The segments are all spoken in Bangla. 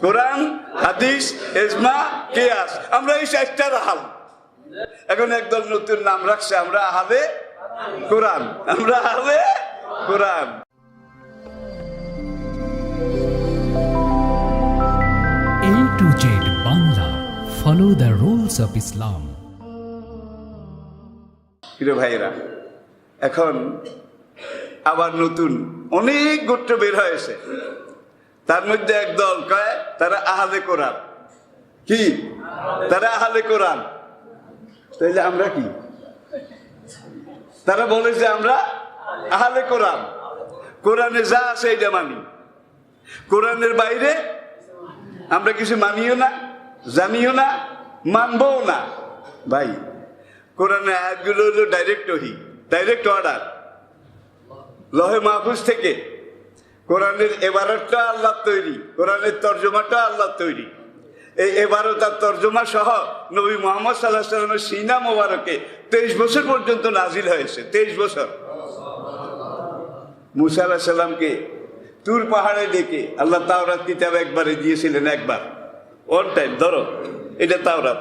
কোরআন, হাদিস, ইজমা, কিয়াস, আমরা এই চারটার আহাল। এখন একদল নতুন নাম রাখছে, আমরা আহলে কোরআন, আমরা আহলে কোরআন। A to Z Bangla, follow the rules of Islam. প্রিয় ভাইয়েরা, এখন আবার নতুন অনেক গোত্র বের হয়েছে, তার মধ্যে একদল কয় তারা আহলে কোরআন। কি? তারা আহলে কোরআন। তাইলে আমরা কি? তারা বলে যে আমরা আহলে কোরআন, কোরআনে যা আছে এটা মানি, কোরআনের বাইরে আমরা কিছু মানিও না, জানিও না, মানবও না। ভাই, কোরআনের আয়াতগুলো হলো ডাইরেক্ট অর্ডার, লহে মাহফুজ থেকে। কোরআনের এবারতটা আল্লাহ তৈরি, কোরআনের তর্জমাটা আল্লাহ তৈরি। এই এবারত আর তর্জমা সহ নবী মুহাম্মদ সাল্লাল্লাহু আলাইহি ওয়াসাল্লামের সিনা মোবারকে 23 বছর পর্যন্ত নাজিল হয়েছে। 23 বছর। মুসা আলাইহিস সালামকে তুর পাহাড়ে ডেকে আল্লাহ তাওরাত কিতাব একবারে দিয়েছিলেন, একবার, ওয়ান টাইম। ধরো, এটা তাওরাত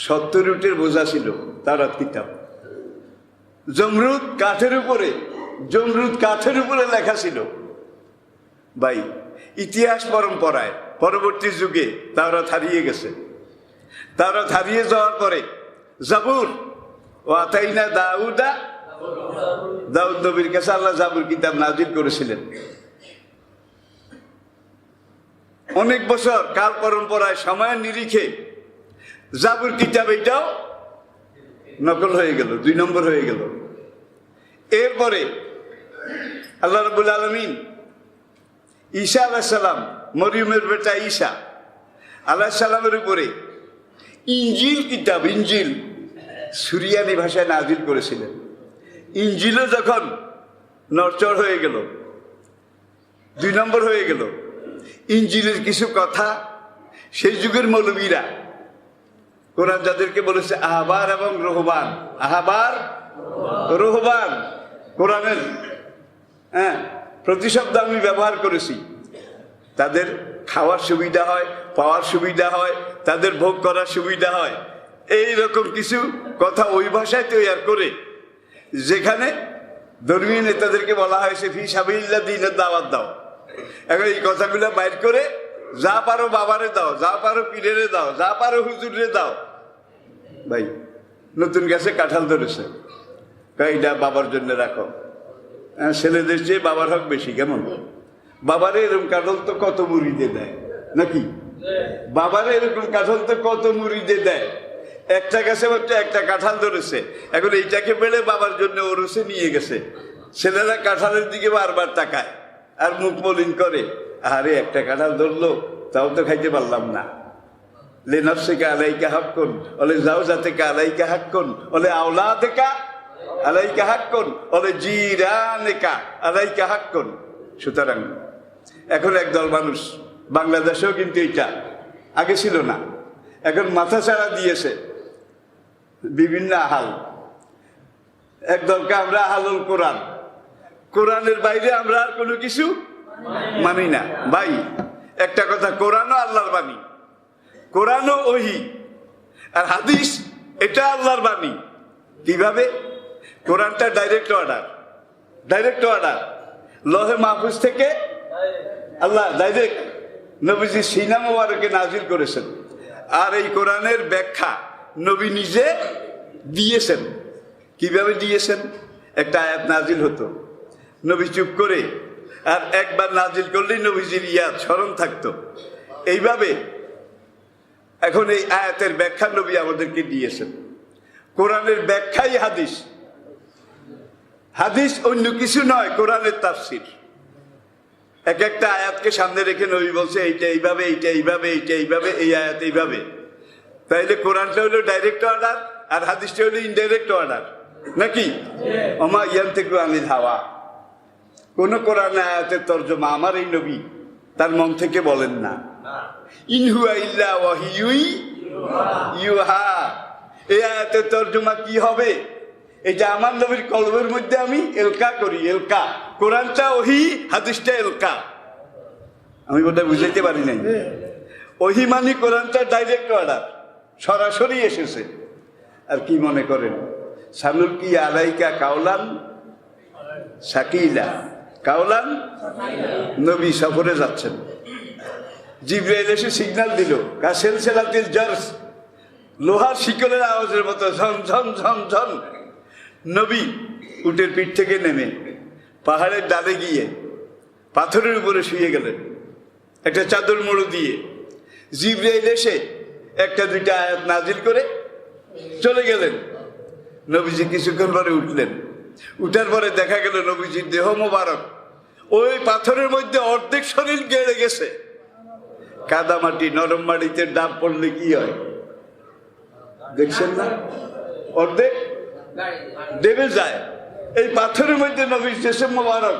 70 উটের বোঝা ছিল তাওরাত কিতাব। জমরুদ কাঠের উপরে লেখা ছিল। ভাই, ইতিহাস পরম্পরায় পরবর্তী যুগে তাওরাত হারিয়ে গেছে। তাওরাত হারিয়ে যাওয়ার পরে জাবুর, ও আতাইনা দাউদ নবীর কাছে আল্লাহ জাবুর কিতাব নাজিল করেছিলেন। অনেক বছর কাল পরম্পরায় সময়ের নিরিখে জাবুর কিতাব এইটাও নকল হয়ে গেল, 2 নম্বর হয়ে গেল। এরপরে আল্লাহ রাব্বুল আলামিন ঈসা আলাইহিস সালাম, মরিয়মের বেটা ঈসা আলাইহিস সালামের উপরে ইনজিল কিতাব, ইনজিল সুরিয়ানি ভাষায় নাজিল করেছিলেন। ইনজিলও যখন নড়চড় হয়ে গেল, 2 নম্বর হয়ে গেল, ইনজিলের কিছু কথা সেই যুগের মৌলবীরা, কোরআন যাদেরকে বলেছে আহবার এবং রোহবান, আহবার রোহবান, কোরআনের প্রতিশব্দ আমি ব্যবহার করেছি, তাদের খাওয়ার সুবিধা হয়, পাওয়ার সুবিধা হয়, তাদের ভোগ করার সুবিধা হয়, এই রকম কিছু কথা ওই ভাষায় তৈরি করে, যেখানে ধর্মীয় নেতাদেরকে বলা হয়েছে ফি সাবিলিল্লাহ দ্বীনের দাওয়াত দাও। এখন এই কথাগুলো বাইর করে যা পারো বাবারে দাও, যা পারো পীরেরে দাও, যা পারো হুজুরে দাও। ভাই, নতুন গাছে কাঁঠাল ধরেছে, এটা বাবার জন্য রাখো। ছেলেদের চেয়ে বাবার হক বেশি। কেমন? বাবারে এরকম কাঁঠাল তো কত মুড়িদে দেয় নাকি? বাবারে এরকম কাঁঠাল তো কত মুড়িদে দেয়। একটা গাছে মাত্র একটা কাঁঠাল ধরেছে, এখন এইটাকে পেলে বাবার জন্য ওরসে নিয়ে গেছে। ছেলেরা কাঁঠালের দিকে বারবার তাকায় আর মুখ মলিন করে, আরে একটা কাঁঠাল ধরলো, তাও তো খাইতে পারলাম না। লে নফসিকা আলাইকা হাক্কুন, ওলে জাওজাতিকা আলাইকা হাক্কুন, ওলে আওলাদিকা আলাইকা হাক্কুন, ওলে জিরানিকা আলাইকা হাক্কুন। সুতরাং এখন একদল মানুষ, বাংলাদেশেও কিন্তু এটা আগে ছিল না, এখন মাথা ছাড়া দিয়েছে বিভিন্ন আহাল। একদলকে আমরা আহালুল কোরআন, কোরআনের বাইরে আমরা আর কোনো কিছু মানি না। ভাই, একটা কথা, কোরআনও আল্লাহর বাণী, কোরআনও ওহী, আর হাদিস এটা আল্লাহর বাণী। কিভাবে? কোরআনটা ডাইরেক্ট অর্ডার, লহে মাহফুজ থেকে আল্লাহ ডাইরেক্ট নবীজি সিনা মোবারকে নাজিল করেছেন। আর এই কোরআনের ব্যাখ্যা নবী নিজে দিয়েছেন। কিভাবে দিয়েছেন? একটা আয়াত নাজিল হতো, নবী চুপ করে, আর একবার নাজিল করলেই নবীজির ইয়াদ স্মরণ থাকতো। এইভাবে এখন এই আয়াতের ব্যাখ্যা নবী আমাদেরকে দিয়েছেন। কোরআনের ব্যাখ্যাই হাদিস, হাদিস অন্য কিছু নয়, কোরআনের তাফসীর। এক একটা আয়াতকে সামনে রেখে নবী বলছে এইটা এইভাবে, এইটা এইভাবে, এইটা এইভাবে, এই আয়াত এইভাবে। তাইলে কোরআনটা হলো ডাইরেক্ট অর্ডার আর হাদিসটা হলো ইনডাইরেক্ট অর্ডার নাকি? ওমা ইয়ান্তিকু আনিল হাওয়া, কোন কোরআন আয়াতের তর্জমা আমার এই নবী তার মন থেকে বলেন না। ইন হুয়া ইল্লা ওয়াহিয়ু ইউহা, এই আয়াতের তর্জমা কি হবে? এটা আমার নবীর কলবের মধ্যে আমি এলকা করি, এলকা। কোরআনটা ওহী, হাদিসটা এলকা। আমি বোধহয় বুঝাইতে পারি নাই। ওহিমানি কোরআনটা ডাইরেক্ট অর্ডার, সরাসরি এসেছে। আর কি মনে করেন, সানুলকি আলাইকা কাওলান সাকিলা, কাওলান, নবী সফরে যাচ্ছেন, জিবরাইল এসে সিগন্যাল দিল, কাসেলসেলাতিল জারস, লোহার শিকলের আওয়াজের মতো ঝন ঝন ঝন ঝন। নবী উটের পিঠ থেকে নেমে পাহাড়ের ডালে গিয়ে পাথরের উপরে শুয়ে গেলেন একটা চাদর মুড়ো দিয়ে। জিবরাইল এসে একটা দুইটা আয়াত নাজিল করে চলে গেলেন। নবীজি কিছুক্ষণ পরে উঠলেন, উঠার পরে দেখা গেল নবীজির দেহ মোবারক ওই পাথরের মধ্যে অর্ধেক শরীর গেড়ে গেছে। কাদা মাটি, নরম মাটিতে ডাব পড়লে কি হয় দেখছেন না, অর্ধেক দেবে যায়। এই পাথরের মধ্যে নবীর দেশে মোবারক,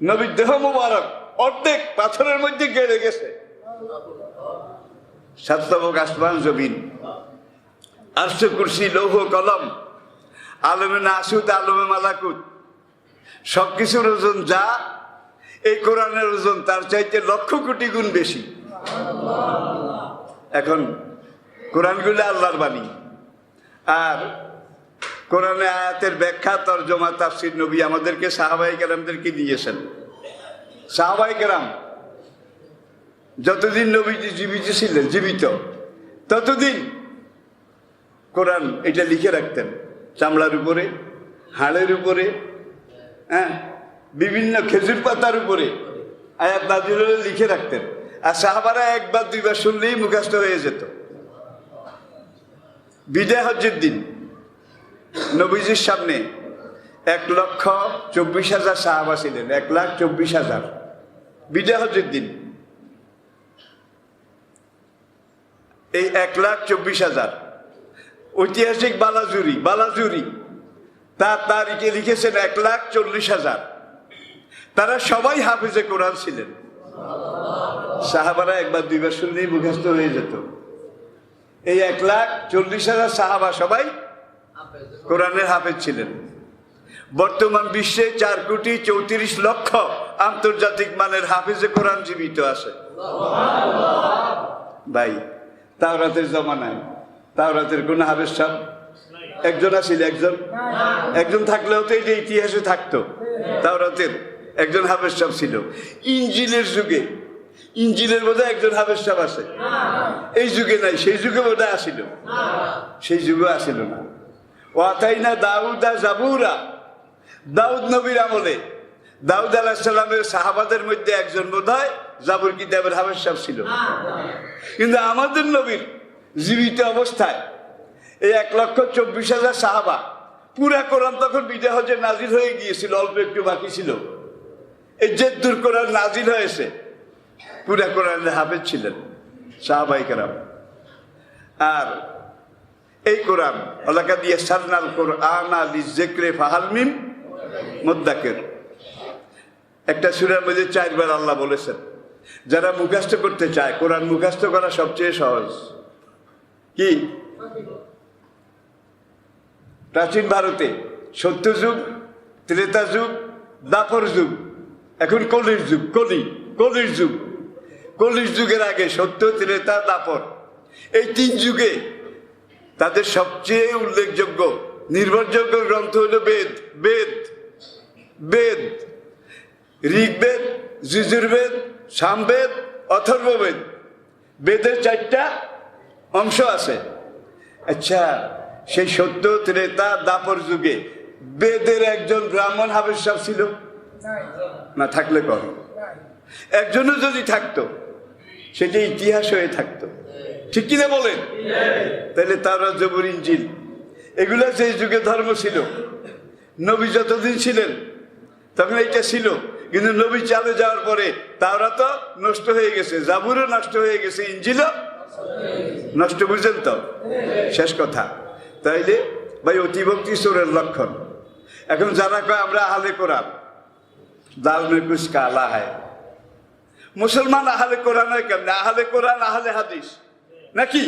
নবীর দেহ মোবারক অর্ধেক পাথরের মধ্যে গেড়ে গেছে। সাতবক আসমান জমিন, আরশ কুরসি, লৌহ কলম, আলমে নাসুত, আলমে মালাকুত, সবকিছুর ওজন যা, এই কোরআনের ওজন তার চাইতে লক্ষ কোটি গুণ বেশি। এখন কোরআনগুলো আল্লাহর বাণী, আর কোরআনে আয়াতের ব্যাখ্যা, তরজমা, তাফসীর নবী আমাদেরকে, সাহাবায়ে কেরামদেরকে দিয়েছেন। সাহাবায়ে কেরাম যতদিন নবীজি জীবিত ততদিন কোরআন এটা লিখে রাখতেন চামড়ার উপরে, হাড়ের উপরে, হ্যাঁ, বিভিন্ন খেজুর পাতার উপরে আয়াত নাজিল হলে লিখে রাখতেন। আর সাহাবারা একবার দুইবার শুনলেই মুখস্থ হয়ে যেত। বিদায় হজ্জের দিন নবীজির সামনে 1,24,000 সাহাবা ছিলেন, 1,24,000 বিদায় হজ্জের দিন। এই 1,24,000 ঐতিহাসিক বালাজুরি তার তারিখে লিখেছেন 1,40,000। তারা সবাই হাফেজে কোরআন ছিলেন। সাহাবারা একবার দুইবার শুনলেই মুখস্থ হয়ে যেত। এই 1,40,000 সাহাবা সবাই কোরআনের হাফেজ ছিলেন। বর্তমান বিশ্বে 4,34,00,000 আন্তর্জাতিক মানের হাফেজে কোরআন জীবিত আছে। ভাই, তাওরাতের জমানায় তাওরাতের কোন হাফেজ সাহেব একজন আছিল, একজন থাকলেও তো এটা ইতিহাসে থাকতো। তাওরাতের একজন হাফেজ সাহেব ছিল। ইঞ্জিলের যুগে, ইঞ্জিলের বোধহয় একজন হাফেজ সাহেব আছে, এই যুগে নাই, সেই যুগে বোধহয় আসিল, সেই যুগে আসিল না। ওয়াতাইনা দাউদা জাবুরা, দাউদ নবীর আমলে দাউদ আলাইহিস সালামের সাহাবাদের মধ্যে একজন বোধহয় জাবুর কিতাবের হাফেজ সাহেব ছিল। কিন্তু আমাদের নবীর জীবিত অবস্থায় এই 1,24,000 সাহাবা, পুরা কোরআন তখন বিদায় হজে নাজিল হয়ে গিয়েছিল, অল্প একটু বাকি ছিল। এই যেদ্দুর কোরআন নাজিল হয়েছে, পুরা কোরআনের হাফেজ ছিলেন সাহাবায়ে কেরাম। আর এই কোরআন আল্লাহ দিয়ে সারনাল কোরআনা লিযিকরি ফাহাল মিন মুদ্দাকির, একটা সূরার মধ্যে 4 বার আল্লাহ বলেছেন যারা মুখস্থ করতে চায়, কোরআন মুখস্থ করা সবচেয়ে সহজ। কি? প্রাচীন ভারতে সত্যযুগ, ত্রেতা যুগ, দাপর যুগ, এখন কলির যুগ, কলির যুগ। কলির যুগের আগে সত্য, ত্রেতা, দাপর, এই 3 যুগে তাদের সবচেয়ে উল্লেখযোগ্য নির্ভরযোগ্য গ্রন্থ হল বেদ। বেদ, ঋগ্বেদ, যজুর্বেদ, সামবেদ, অথর্ববেদ। বেদের 4টা অংশ আছে। আচ্ছা, সেই সত্য, ত্রেতা, দাপর যুগে বেদের একজন ব্রাহ্মণ হাফেজ সাহেব ছিল না? থাকলে কর, একজনও যদি থাকতো সেটা ইতিহাস হয়ে থাকতো, ঠিক কিনা বলেন? তাহলে তাওরাত, জবুর, ইনজিল এগুলা সেই যুগে ধর্ম ছিল। নবী যতদিন ছিলেন তখন এইটা ছিল, কিন্তু নবী চলে যাওয়ার পরে তাওরাত নষ্ট হয়ে গেছে, জাবুরও নষ্ট হয়ে গেছে, ইনজিলও নষ্ট, বুঝলেন তো? শেষ কথা। তাইলে ভাই অতিভক্তি চোরের লক্ষণ। এখন যারা কয় আমরা আহলে কোরআন, দাল মে কুছ কালা হয়, মুসলমান আহলে কোরআন হয় কেমন? আহলে কোরআন, আহলে হাদিস নাকি?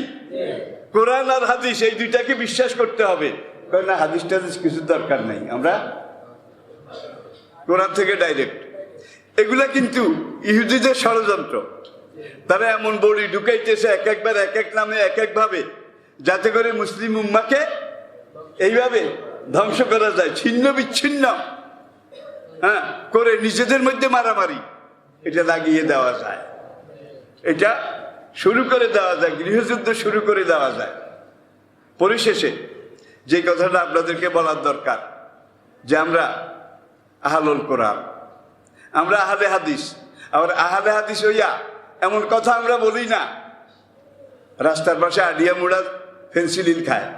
কোরআন আর হাদিস এই দুইটাকে বিশ্বাস করতে হবে। না, হাদিস টাদিস কিছু দরকার নাই, আমরা কোরআন থেকে ডাইরেক্ট। এগুলা কিন্তু ইহুদিদের ষড়যন্ত্র। তারা এমন বড়ি ঢুকাইতেছে এক একবার এক এক নামে এক এক ভাবে, যাতে করে মুসলিম উম্মাকে এইভাবে ধ্বংস করা যায়, ছিন্ন বিচ্ছিন্ন হ্যাঁ করে নিজেদের মধ্যে মারামারি এটা লাগিয়ে দেওয়া যায়, এটা শুরু করে দেওয়া যায়, গৃহযুদ্ধ শুরু করে দেওয়া যায়। পরিশেষে যে কথাটা আপনাদেরকে বলার দরকার যে আমরা আহলুল কোরআন, আমরা আহলে হাদিস। আবার আহলে হাদিস হইয়া এমন কথা আমরা বলি না রাস্তার পাশে আডিয়া মুড়া ফেন্সিলিন খায়,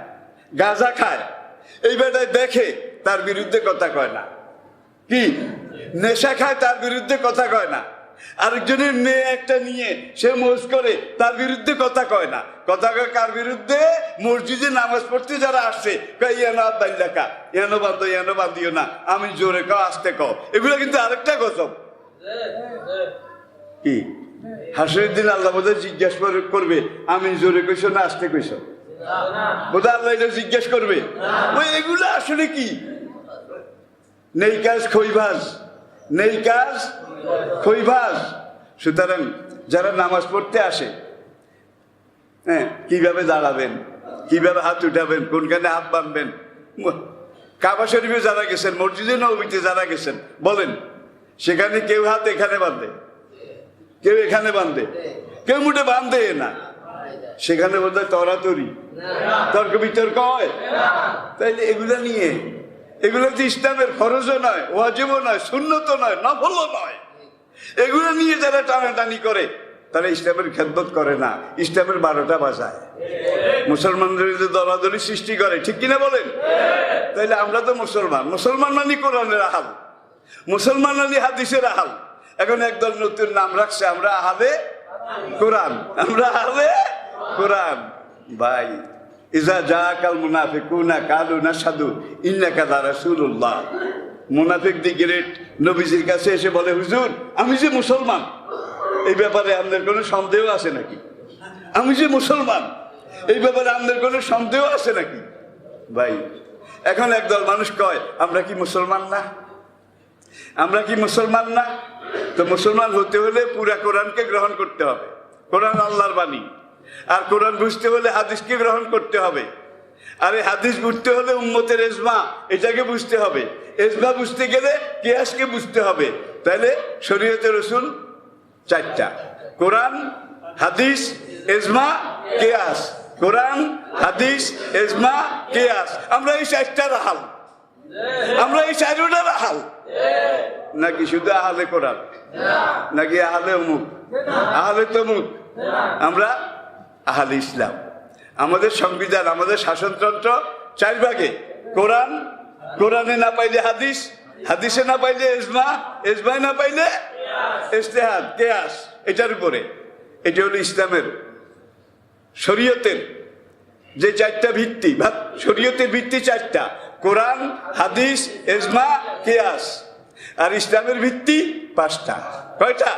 গাঁজা খায়, এই বেটায় দেখে তার বিরুদ্ধে কথা কয় না, কি নেশা খায় তার বিরুদ্ধে কথা কয় না, আরেকজনের মেয়ে একটা নিয়ে সে মোজ করে তার বিরুদ্ধে কথা কয় না, কথা কয় কার বিরুদ্ধে? মসজিদে নামাজ পড়তে যারা আসছে ইয়ানো আব্বাইলাকা, ইয়ানো বান্ধো ইয়ানো বান্ধিও না, আমি জোরে কও আস্তে কও, এগুলো কিন্তু আরেকটা গজব। কি হাসরের দিন আল্লাহ বোধহয় জিজ্ঞাসা করবে আমি জোরে কইছো না আস্তে কইছো, বোধহয় আল্লাহ এটা জিজ্ঞেস করবে। ওই এগুলো আসলে কি? নেই কাজ খৈভাজ, নেই কাজ খৈভাজ। সুতরাং যারা নামাজ পড়তে আসে হ্যাঁ কিভাবে দাঁড়াবেন, কিভাবে হাত উঠাবেন, কোনখানে হাত বাঁধবেন, কাবা শরীফে যারা গেছেন, মসজিদে নববীতে যারা গেছেন বলেন, সেখানে কেউ হাত এখানে বাঁধে, কেউ এখানে বাঁধে, কেউ মুঠে বাঁধে না, সেখানে বোধহয় তরাতরি তর্ক বিতর্ক হয়। তাইলে এগুলো নিয়ে, এগুলো তো ইসলামের ফরজও নয়, ওয়াজিবও নয়, সুন্নতও নয়, নফলও নয়, এগুলো নিয়ে যারা টানাটানি করে তারা ইসলামের খেদমত করে না, ইসলামের 12টা বাজায়, মুসলমানদের দলাদলি সৃষ্টি করে, ঠিক কিনা বলেন? তাইলে আমরা তো মুসলমান, মুসলমান মানে কোরআনের আহাল, মুসলমান মানে হাদিসের আহাল। এখন একদল নতুন নাম রাখছে আমরা আহলে কোরআন, আমরা আহলে কোরআন। ভাই ইজা জাকাল মুনাফিকুনা কালু নাশহাদু ইন্নাকা লারাসূলুল্লাহ, মুনাফিক দিগ্রেট নবীজির কাছে এসে বলে হুজুর আমি যে মুসলমান, এই ব্যাপারে আপনাদের কোনো সন্দেহ আছে নাকি? আমি যে মুসলমান এই ব্যাপারে আপনাদের কোনো সন্দেহ আছে নাকি? ভাই এখন একদল মানুষ কয় আমরা কি মুসলমান না, আমরা কি মুসলমান না? তো মুসলমান হতে হলে পুরা কোরআনকে গ্রহণ করতে হবে, কোরআন আল্লাহর বাণী, আর কোরআন বুঝতে হলে হাদিসকে গ্রহণ করতে হবে, আর এই হাদিস বুঝতে হলে উম্মতের এজমা এটাকে বুঝতে হবে, এজমা বুঝতে গেলে কিয়াসকে বুঝতে হবে। তাহলে শরীয়তে রাসূল 4টা, কোরআন হাদিস এজমা কিয়াস, কোরআন হাদিস এজমা কিয়াস। আমরা এই 4টার হাল, আমরা এই 4টার হাল, নাকি শুধু আহলে কোরআন, নাকি আহলে অমুক, আহলে তমুক? আমরা আহলে ইসলাম। আমাদের সংবিধান, আমাদের শাসনতন্ত্র 4 ভাগে, কোরআন, কোরআনে না পাইলে হাদিস, হাদিসে না পাইলে ইজমা, ইজমায় না পাইলে ইজতিহাদ কিয়াস, এটার উপরে। এটা হলো ইসলামের শরীয়তের যে 4টা ভিত্তি, শরীয়তের ভিত্তি 4টা, কোরআন হাদিস ইজমা কিয়াস, আর ইসলামের ভিত্তি 5টা। কয়টা?